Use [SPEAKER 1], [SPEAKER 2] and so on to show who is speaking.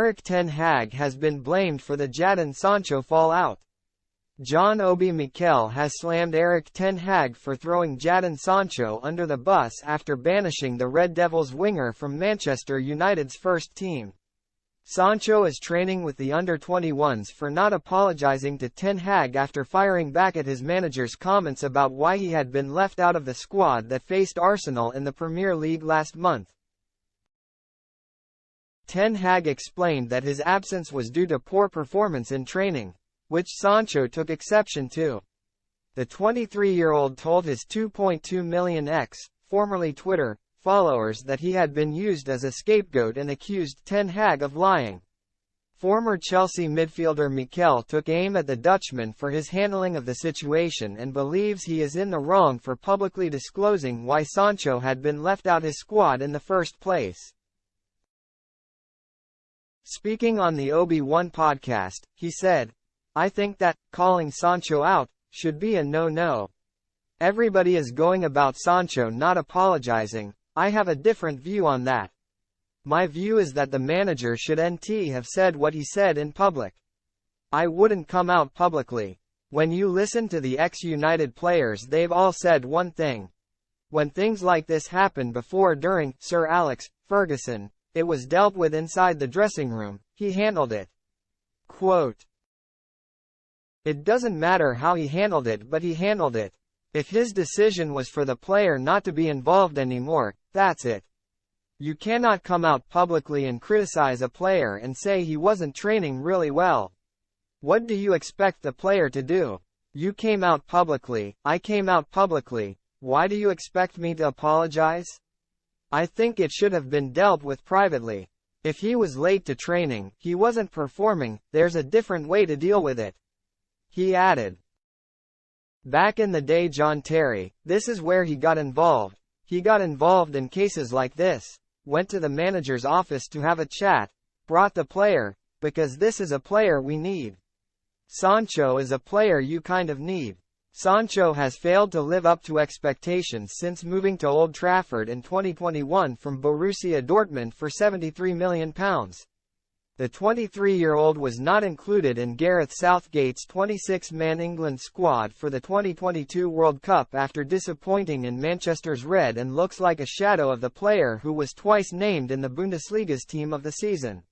[SPEAKER 1] Erik ten Hag has been blamed for the Jadon Sancho fallout. John Obi Mikel has slammed Erik ten Hag for throwing Jadon Sancho under the bus after banishing the Red Devils winger from Manchester United's first team. Sancho is training with the under-21s for not apologising to ten Hag after firing back at his manager's comments about why he had been left out of the squad that faced Arsenal in the Premier League last month. Ten Hag explained that his absence was due to poor performance in training, which Sancho took exception to. The 23-year-old told his 2.2 million X, formerly Twitter, followers that he had been used as a scapegoat and accused ten Hag of lying. Former Chelsea midfielder Mikel took aim at the Dutchman for his handling of the situation and believes he is in the wrong for publicly disclosing why Sancho had been left out his squad in the first place. Speaking on the Obi-Wan podcast, he said, "I think that, calling Sancho out, should be a no-no. Everybody is going about Sancho not apologizing. I have a different view on that. My view is that the manager should have said what he said in public. I wouldn't come out publicly. When you listen to the ex-United players, they've all said one thing. When things like this happen before during Sir Alex Ferguson, it was dealt with inside the dressing room, he handled it." Quote, "It doesn't matter how he handled it, but he handled it. If his decision was for the player not to be involved anymore, that's it. You cannot come out publicly and criticize a player and say he wasn't training really well. What do you expect the player to do? You came out publicly, I came out publicly, why do you expect me to apologize? I think it should have been dealt with privately. If he was late to training, he wasn't performing, there's a different way to deal with it." He added, "Back in the day, John Terry, this is where he got involved. He got involved in cases like this, went to the manager's office to have a chat, brought the player, because this is a player we need. Sancho is a player you kind of need." Sancho has failed to live up to expectations since moving to Old Trafford in 2021 from Borussia Dortmund for £73 million. The 23-year-old was not included in Gareth Southgate's 26-man England squad for the 2022 World Cup after disappointing in Manchester's red, and looks like a shadow of the player who was twice named in the Bundesliga's Team of the Season.